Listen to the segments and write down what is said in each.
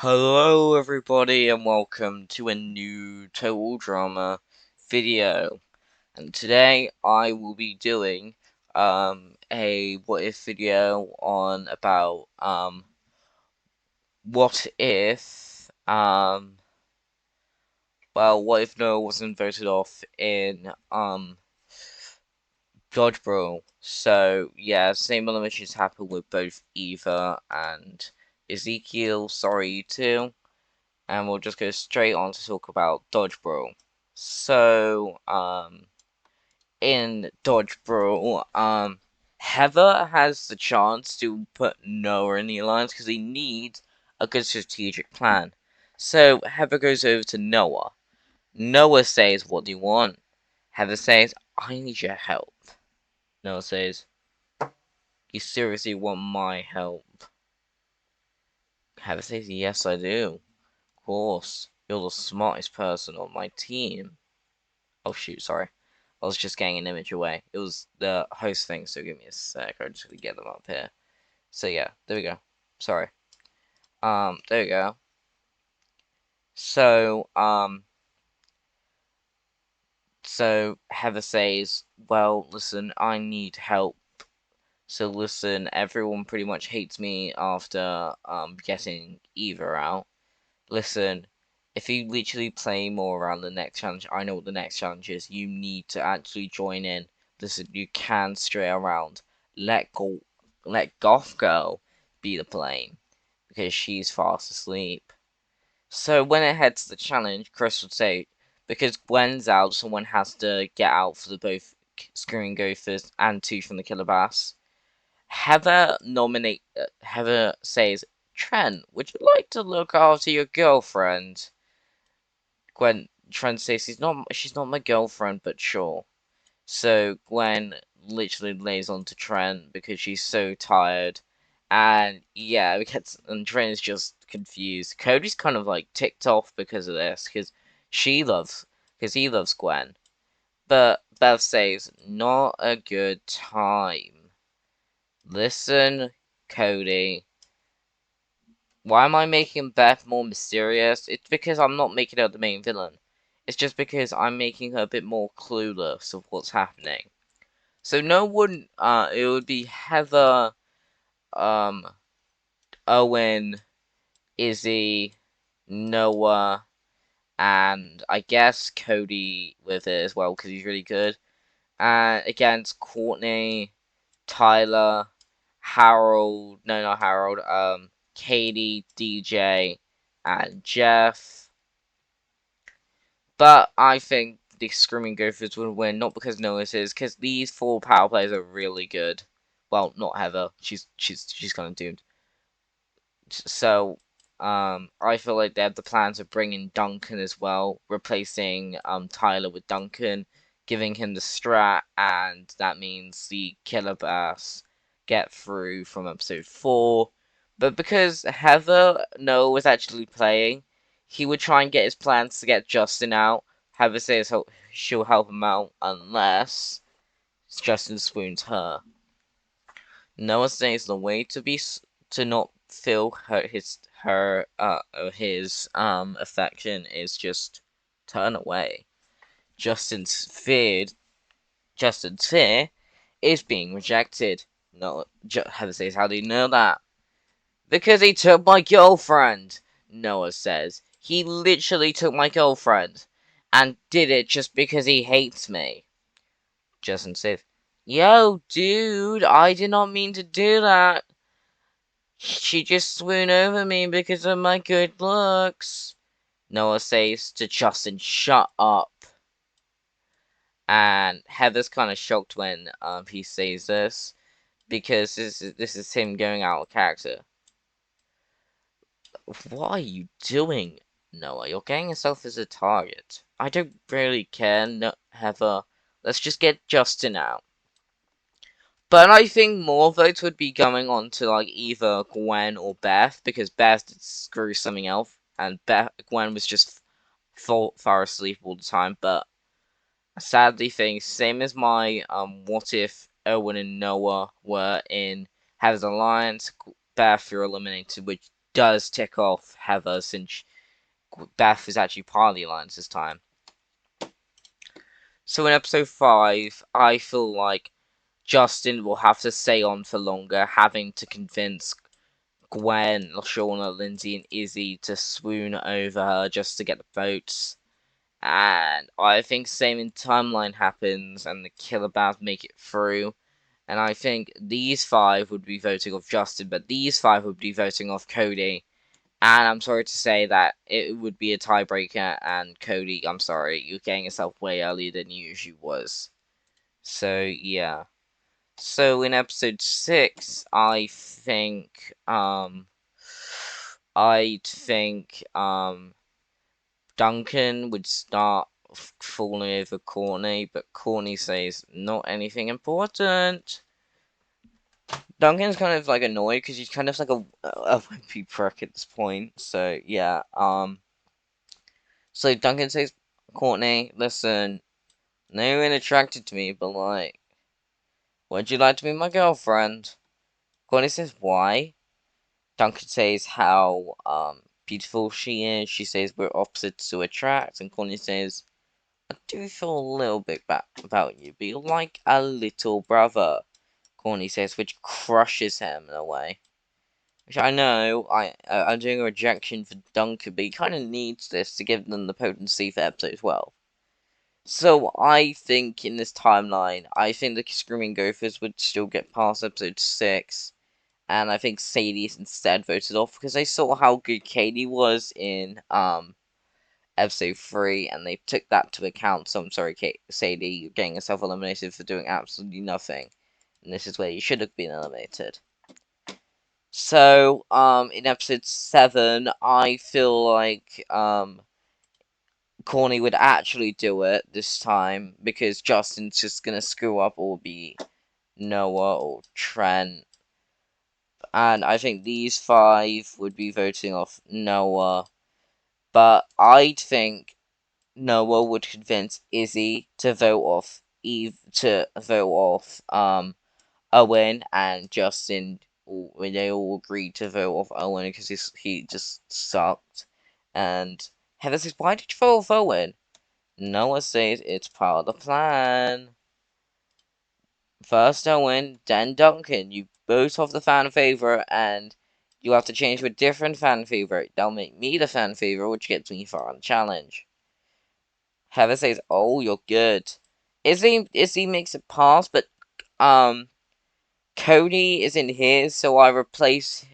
Hello everybody and welcome to a new Total Drama video. And today I will be doing a what if video on about what if what if Noah wasn't voted off in Dodgebrawl. So yeah, same eliminations happened with both Eva and Ezekiel, sorry you two. And we'll just go straight on to talk about Dodgebrawl. So, in Dodgebrawl, Heather has the chance to put Noah in the alliance because he needs a good strategic plan. So, Heather goes over to Noah. Noah says, "What do you want?" Heather says, "I need your help." Noah says, "You seriously want my help?" Heather says, "Yes, I do. Of course. You're the smartest person on my team." Oh shoot, sorry. I was just getting an image away. It was the host thing, so give me a sec. I just gotta get them up here. So yeah, there we go. Sorry. There we go. So, so Heather says, "Well, listen, I need help. So listen, everyone pretty much hates me after getting Eva out. Listen, if you literally play more around the next challenge, I know what the next challenge is. You need to actually join in. Listen, you can stray around. Let Goth Girl be the blame because she's fast asleep." So when it heads to the challenge, Chris would say, because Gwen's out, someone has to get out for the both Screaming Gophers and two from the Killer Bass. Heather says, "Trent, would you like to look after your girlfriend?" Trent says she's not my girlfriend, but sure. So Gwen literally lays onto Trent because she's so tired. And yeah, and Trent is just confused. Cody's kind of like ticked off because of this, because he loves Gwen. But Beth says, "Not a good time. Listen, Cody, why am I making Beth more mysterious? It's because I'm not making her the main villain. It's just because I'm making her a bit more clueless of what's happening." So no one, it would be Heather, um, Owen, Izzy, Noah, and I guess Cody with it as well because he's really good. And against Courtney, Tyler, Harold, no, not Harold, Katie, DJ, and Jeff. But I think the Screaming Gophers would win, not because Noah's is, because these four power players are really good. Well, not Heather. She's kind of doomed. So, I feel like they have the plan to bring in Duncan as well, replacing Tyler with Duncan, giving him the strat, and that means the Killer Bass get through from episode 4. But because Heather Noah was actually playing, he would try and get his plans to get Justin out. Heather says she'll help him out unless Justin swoons her. Noah says the way to not feel his affection is just turn away. Justin's feared Justin's fear is being rejected. No, Heather says, "How do you know that?" "Because he took my girlfriend," Noah says. "He literally took my girlfriend and did it just because he hates me." Justin says, "Yo, dude, I did not mean to do that. She just swooned over me because of my good looks." Noah says to Justin, "Shut up." And Heather's kind of shocked when he says this because this is him going out of character. "What are you doing, Noah? You're getting yourself as a target. I don't really care, no, Heather. Let's just get Justin out." But I think more votes would be going on to like either Gwen or Beth because Beth did screw something else, and Gwen was just far asleep all the time. But I sadly think same as my what if Owen and Noah were in Heather's alliance, Beth you're eliminated, which does tick off Heather, since Beth is actually part of the alliance this time. So in episode 5, I feel like Justin will have to stay on for longer, having to convince Gwen, Shauna, Lindsay, and Izzy to swoon over her just to get the votes. And I think same in timeline happens, and the killer bats make it through. And I think these 5 would be voting off Justin, but these 5 would be voting off Cody. And I'm sorry to say that it would be a tiebreaker, and Cody, I'm sorry, you're getting yourself way earlier than you usually was. So, yeah. So, in episode 6, I think, Duncan would start falling over Courtney, but Courtney says, not anything important. Duncan's kind of like annoyed because he's kind of like a wimpy prick at this point. So yeah, so Duncan says, Courtney, listen, I know you're attracted to me, but like, would you like to be my girlfriend? Courtney says, why? Duncan says how beautiful she is. She says we're opposites to attract, and Courtney says, I do feel a little bit bad about you, but you're like a little brother. Courtney says, which crushes him in a way. Which I know, I'm doing a rejection for Duncan, but he kind of needs this to give them the potency for episode 12. So I think in this timeline, I think the Screaming Gophers would still get past episode 6, and I think Sadie's instead voted off because they saw how good Katie was in episode 3, and they took that to account. So I'm sorry, Sadie, you're getting yourself eliminated for doing absolutely nothing, and this is where you should have been eliminated. So, in episode 7, I feel like, Corny would actually do it this time because Justin's just gonna screw up or be Noah or Trent. And I think these 5 would be voting off Noah. But I think Noah would convince Izzy to vote off Owen, and Justin, they all agreed to vote off Owen because he just sucked. And Heather says, why did you vote off Owen? Noah says it's part of the plan. First Owen, then Duncan. You vote off the fan favorite, and you have to change to a different fan favorite. They'll make me the fan favorite, which gets me far on the challenge. Heather says, oh, you're good. Izzy makes it pass, but, Cody isn't here, so I'll replace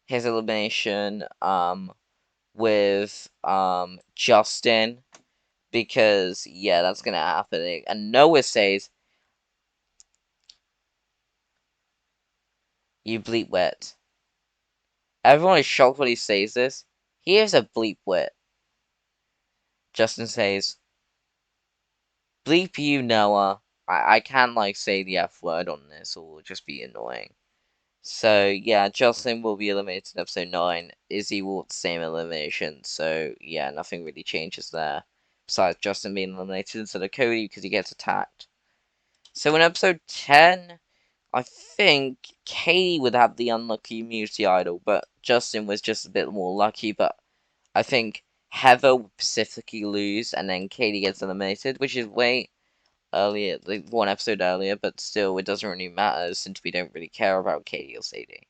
his elimination with Justin, because yeah, that's gonna happen. And Noah says, you bleep wit. Everyone is shocked when he says this. He is a bleep wit. Justin says, bleep you, Noah. I can't like say the F word on this, or it'll just be annoying. So yeah, Jocelyn will be eliminated in episode 9. Izzy will the same elimination. So yeah, nothing really changes there. Besides Justin being eliminated instead of Cody because he gets attacked. So in episode 10, I think Katie would have the unlucky immunity idol, but Justin was just a bit more lucky. But I think Heather would specifically lose, and then Katie gets eliminated, which is way earlier, like 1 episode earlier, but still, it doesn't really matter since we don't really care about Katie or Sadie.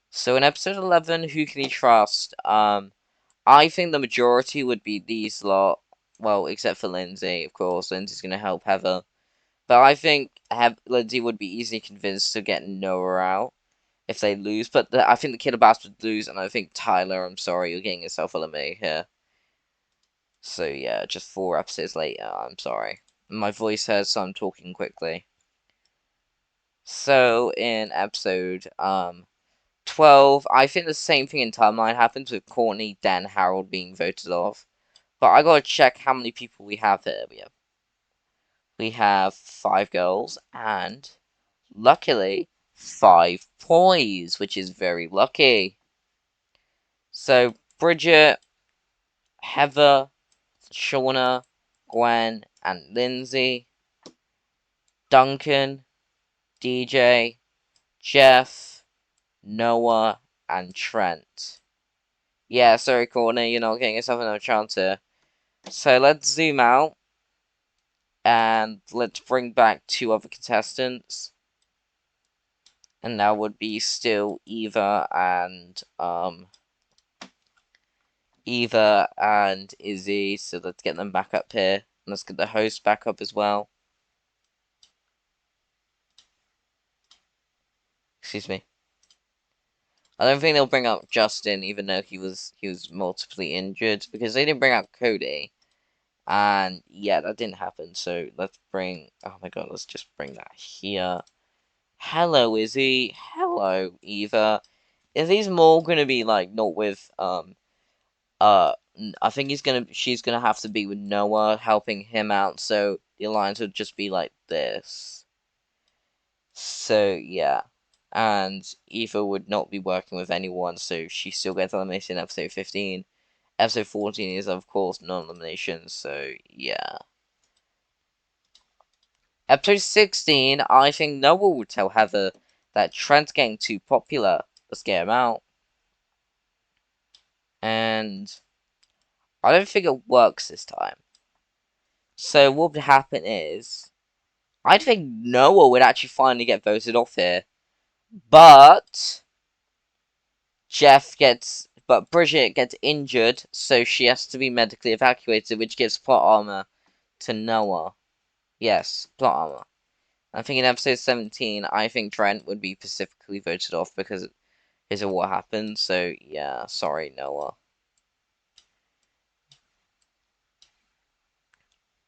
So in episode 11, who can you trust? I think the majority would be these lot. Well, except for Lindsay, of course. Lindsay's gonna help Heather. But I think Lindsay would be easily convinced to get Noah out if they lose. But I think the Killer Bass would lose, and I think Tyler, I'm sorry, you're getting yourself eliminated here. So yeah, just 4 episodes later, I'm sorry. My voice hurts, so I'm talking quickly. So in episode 12, I think the same thing in timeline happens with Courtney, Dan, Harold being voted off. But I gotta check how many people we have here. We have 5 girls and, luckily, 5 boys, which is very lucky. So Bridget, Heather, Shauna, Gwen, and Lindsay, Duncan, DJ, Jeff, Noah, and Trent. Yeah, sorry, Courtney, you're not getting yourself another chance here. So let's zoom out and let's bring back 2 other contestants. And that would be still Eva and Izzy. So let's get them back up here. And let's get the host back up as well. Excuse me. I don't think they'll bring up Justin, even though he was multiply injured, because they didn't bring out Cody. And yeah, that didn't happen. So let's bring. Oh my god, let's just bring that here. Hello, Izzy. Hello, Eva. Izzy's more gonna be like not with I think she's gonna have to be with Noah helping him out. So the alliance would just be like this. So yeah. And Eva would not be working with anyone, so she still gets eliminated in episode 15. Episode 14 is, of course, non-elimination, so yeah. Episode 16, I think Noah would tell Heather that Trent's getting too popular. Let's get him out. And I don't think it works this time. So what would happen is, I think Noah would actually finally get voted off here. But Bridget gets injured, so she has to be medically evacuated, which gives plot armor to Noah. Yes, plot armor. I think in episode 17, I think Trent would be specifically voted off because of what happened. So yeah, sorry, Noah.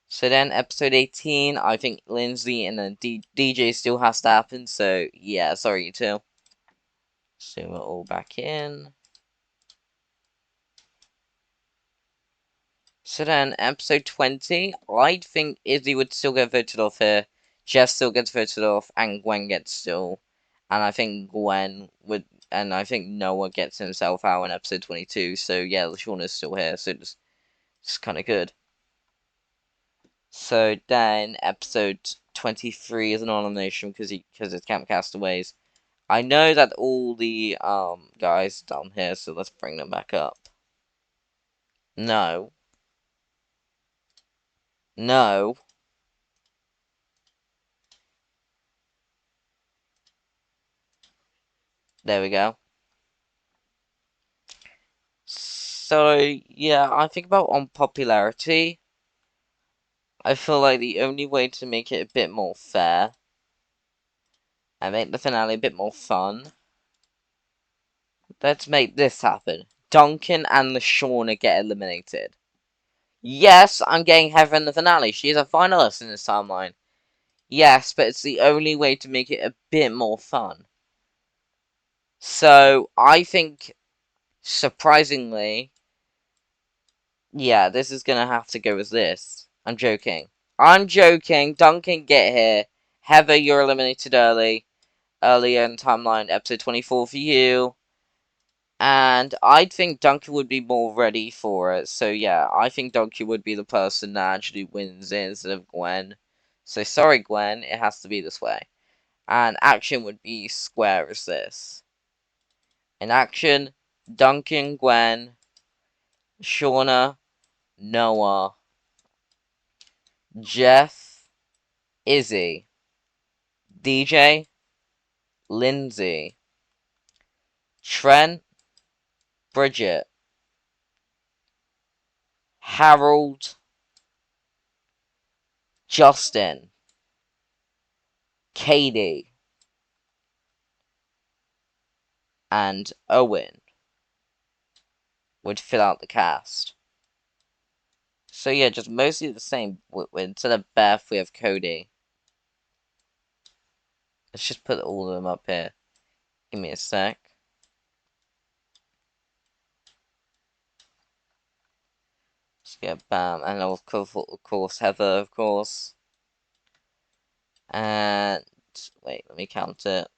So then episode 18, I think Lindsay and then DJ still has to happen. So yeah, sorry you two. So we're all back in. So then, episode 20, I think Izzy would still get voted off here. Jess still gets voted off, and Gwen gets still. And I think I think Noah gets himself out in episode 22. So yeah, Lashawna's still here, so it's kind of good. So then, episode 23 is an elimination because it's Camp Castaways. I know that all the guys down here, so let's bring them back up. No. No. There we go. So, yeah, I think about unpopularity. I feel like the only way to make it a bit more fair and make the finale a bit more fun, let's make this happen. Duncan and LaShawna get eliminated. Yes, I'm getting Heather in the finale. She is a finalist in this timeline. Yes, but it's the only way to make it a bit more fun. So, I think, surprisingly, yeah, this is gonna have to go as this. I'm joking. I'm joking. Duncan, get here. Heather, you're eliminated earlier in timeline, episode 24 for you. And I think Duncan would be more ready for it. So yeah, I think Duncan would be the person that actually wins it instead of Gwen. So sorry, Gwen, it has to be this way. And action would be square as this. In action, Duncan, Gwen, Shauna, Noah, Jeff, Izzy, DJ, Lindsay, Trent, Bridget, Harold, Justin, Katie, and Owen would fill out the cast. So yeah, just mostly the same. Instead of Beth, we have Cody. Let's just put all of them up here. Give me a sec. Let's get Bam, and of course Heather, of course. And wait, let me count it.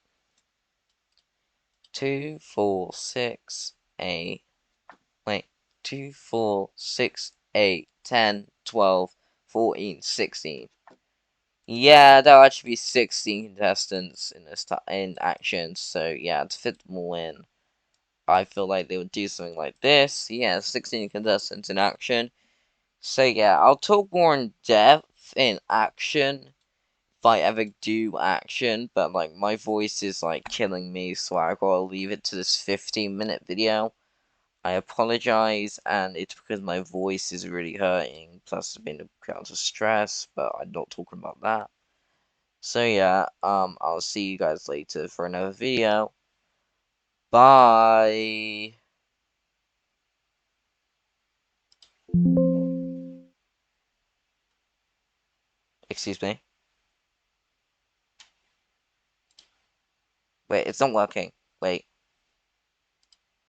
2, 4, 6, 8. Wait, 2, 4, 6, 8, 10, 12, 14, 16. Yeah, there'll actually be 16 contestants in this in action. So yeah, to fit them all in, I feel like they would do something like this. Yeah, 16 contestants in action. So yeah, I'll talk more in depth in action if I ever do action, but like my voice is like killing me, so I gotta leave it to this 15-minute video. I apologize, and it's because my voice is really hurting, plus I've been out of stress, but I'm not talking about that. So yeah, I'll see you guys later for another video. Bye! Excuse me? Wait, it's not working. Wait.